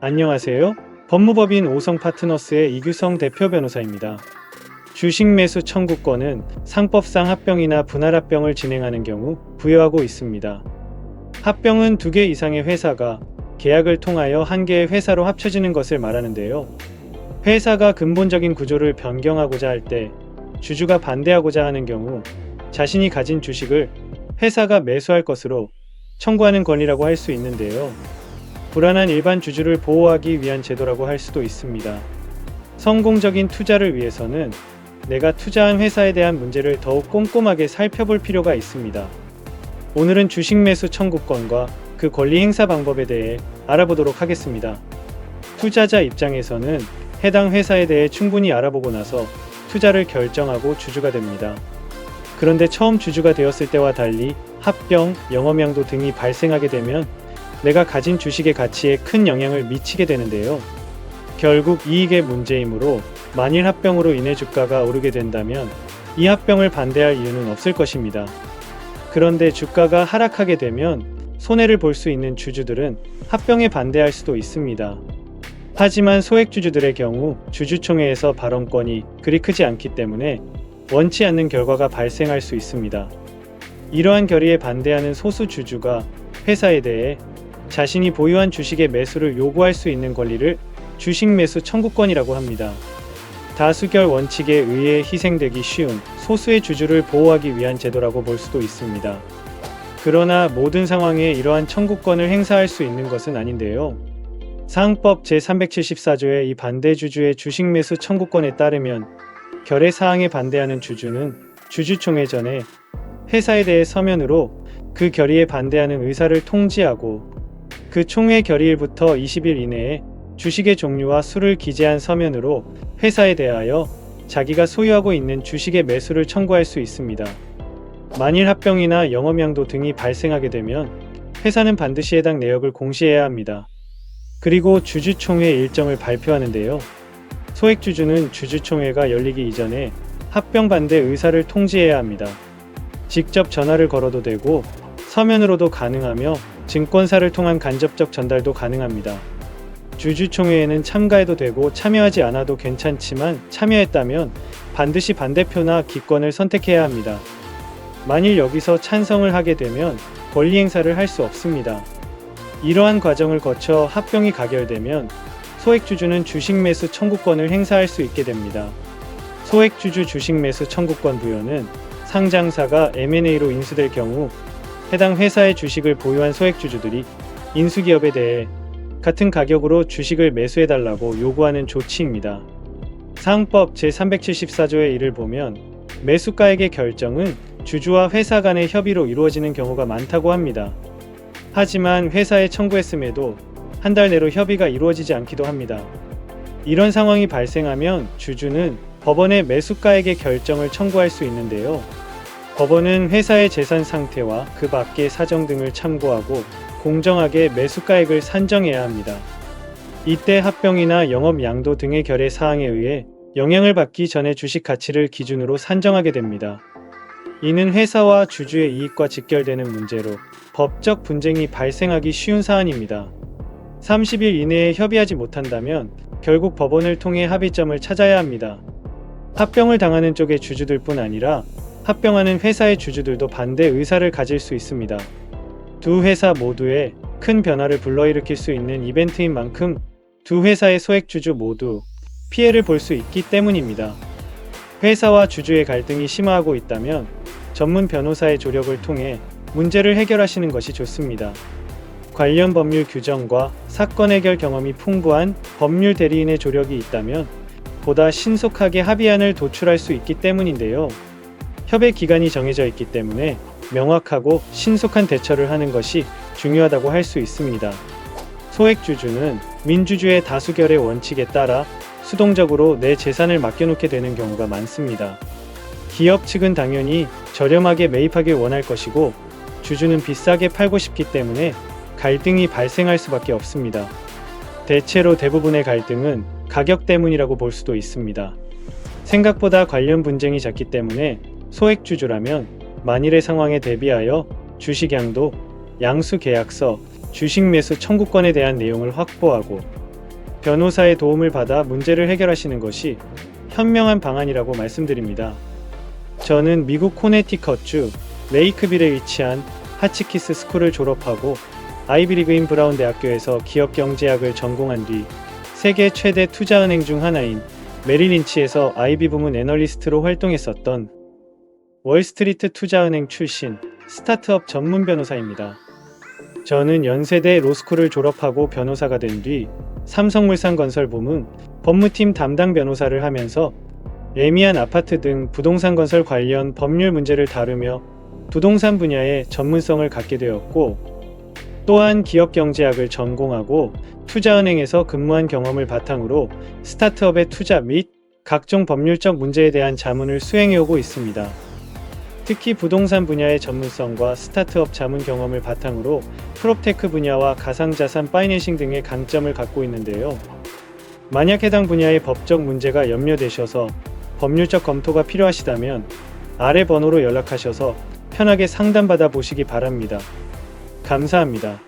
안녕하세요. 법무법인 오성파트너스의 이규성 대표 변호사입니다. 주식 매수 청구권은 상법상 합병이나 분할 합병을 진행하는 경우 부여하고 있습니다. 합병은 2개 이상의 회사가 계약을 통하여 한 개의 회사로 합쳐지는 것을 말하는데요. 회사가 근본적인 구조를 변경하고자 할 때 주주가 반대하고자 하는 경우 자신이 가진 주식을 회사가 매수할 것으로 청구하는 권리라고 할 수 있는데요. 불안한 일반 주주를 보호하기 위한 제도라고 할 수도 있습니다. 성공적인 투자를 위해서는 내가 투자한 회사에 대한 문제를 더욱 꼼꼼하게 살펴볼 필요가 있습니다. 오늘은 주식 매수 청구권과 그 권리 행사 방법에 대해 알아보도록 하겠습니다. 투자자 입장에서는 해당 회사에 대해 충분히 알아보고 나서 투자를 결정하고 주주가 됩니다. 그런데 처음 주주가 되었을 때와 달리 합병, 영업양도 등이 발생하게 되면 내가 가진 주식의 가치에 큰 영향을 미치게 되는데요. 결국 이익의 문제이므로 만일 합병으로 인해 주가가 오르게 된다면 이 합병을 반대할 이유는 없을 것입니다. 그런데 주가가 하락하게 되면 손해를 볼 수 있는 주주들은 합병에 반대할 수도 있습니다. 하지만 소액주주들의 경우 주주총회에서 발언권이 그리 크지 않기 때문에 원치 않는 결과가 발생할 수 있습니다. 이러한 결의에 반대하는 소수 주주가 회사에 대해 자신이 보유한 주식의 매수를 요구할 수 있는 권리를 주식 매수 청구권이라고 합니다. 다수결 원칙에 의해 희생되기 쉬운 소수의 주주를 보호하기 위한 제도라고 볼 수도 있습니다. 그러나 모든 상황에 이러한 청구권을 행사할 수 있는 것은 아닌데요. 상법 제374조의 이 반대 주주의 주식 매수 청구권에 따르면 결의 사항에 반대하는 주주는 주주총회 전에 회사에 대해 서면으로 그 결의에 반대하는 의사를 통지하고 그 총회 결의일부터 20일 이내에 주식의 종류와 수를 기재한 서면으로 회사에 대하여 자기가 소유하고 있는 주식의 매수를 청구할 수 있습니다. 만일 합병이나 영업양도 등이 발생하게 되면 회사는 반드시 해당 내역을 공시해야 합니다. 그리고 주주총회 일정을 발표하는데요. 소액주주는 주주총회가 열리기 이전에 합병 반대 의사를 통지해야 합니다. 직접 전화를 걸어도 되고 서면으로도 가능하며 증권사를 통한 간접적 전달도 가능합니다. 주주총회에는 참가해도 되고 참여하지 않아도 괜찮지만 참여했다면 반드시 반대표나 기권을 선택해야 합니다. 만일 여기서 찬성을 하게 되면 권리 행사를 할 수 없습니다. 이러한 과정을 거쳐 합병이 가결되면 소액주주는 주식 매수 청구권을 행사할 수 있게 됩니다. 소액주주 주식 매수 청구권 부여는 상장사가 M&A로 인수될 경우 해당 회사의 주식을 보유한 소액주주들이 인수기업에 대해 같은 가격으로 주식을 매수해달라고 요구하는 조치입니다. 상법 제374조의 1을 보면 매수가액의 결정은 주주와 회사 간의 협의로 이루어지는 경우가 많다고 합니다. 하지만 회사에 청구했음에도 한 달 내로 협의가 이루어지지 않기도 합니다. 이런 상황이 발생하면 주주는 법원에 매수가액의 결정을 청구할 수 있는데요. 법원은 회사의 재산 상태와 그 밖의 사정 등을 참고하고 공정하게 매수가액을 산정해야 합니다. 이때 합병이나 영업 양도 등의 결의 사항에 의해 영향을 받기 전에 주식 가치를 기준으로 산정하게 됩니다. 이는 회사와 주주의 이익과 직결되는 문제로 법적 분쟁이 발생하기 쉬운 사안입니다. 30일 이내에 협의하지 못한다면 결국 법원을 통해 합의점을 찾아야 합니다. 합병을 당하는 쪽의 주주들뿐 아니라 합병하는 회사의 주주들도 반대 의사를 가질 수 있습니다. 두 회사 모두에 큰 변화를 불러일으킬 수 있는 이벤트인 만큼 두 회사의 소액주주 모두 피해를 볼 수 있기 때문입니다. 회사와 주주의 갈등이 심화하고 있다면 전문 변호사의 조력을 통해 문제를 해결하시는 것이 좋습니다. 관련 법률 규정과 사건 해결 경험이 풍부한 법률 대리인의 조력이 있다면 보다 신속하게 합의안을 도출할 수 있기 때문인데요. 협의 기간이 정해져 있기 때문에 명확하고 신속한 대처를 하는 것이 중요하다고 할 수 있습니다. 소액주주는 민주주의 다수결의 원칙에 따라 수동적으로 내 재산을 맡겨놓게 되는 경우가 많습니다. 기업 측은 당연히 저렴하게 매입하길 원할 것이고 주주는 비싸게 팔고 싶기 때문에 갈등이 발생할 수밖에 없습니다. 대체로 대부분의 갈등은 가격 때문이라고 볼 수도 있습니다. 생각보다 관련 분쟁이 작기 때문에 소액주주라면 만일의 상황에 대비하여 주식양도, 양수계약서, 주식 매수 청구권에 대한 내용을 확보하고 변호사의 도움을 받아 문제를 해결하시는 것이 현명한 방안이라고 말씀드립니다. 저는 미국 코네티컷주 레이크빌에 위치한 하치키스 스쿨을 졸업하고 아이비리그인 브라운 대학교에서 기업경제학을 전공한 뒤 세계 최대 투자은행 중 하나인 메릴린치에서 IB 부문 애널리스트로 활동했었던 월스트리트 투자은행 출신 스타트업 전문 변호사입니다. 저는 연세대 로스쿨을 졸업하고 변호사가 된 뒤 삼성물산건설 부문 법무팀 담당 변호사를 하면서 애미한 아파트 등 부동산 건설 관련 법률 문제를 다루며 부동산 분야의 전문성을 갖게 되었고, 또한 기업경제학을 전공하고 투자은행에서 근무한 경험을 바탕으로 스타트업의 투자 및 각종 법률적 문제에 대한 자문을 수행해오고 있습니다. 특히 부동산 분야의 전문성과 스타트업 자문 경험을 바탕으로 프롭테크 분야와 가상자산 파이낸싱 등의 강점을 갖고 있는데요. 만약 해당 분야의 법적 문제가 염려되셔서 법률적 검토가 필요하시다면 아래 번호로 연락하셔서 편하게 상담받아 보시기 바랍니다. 감사합니다.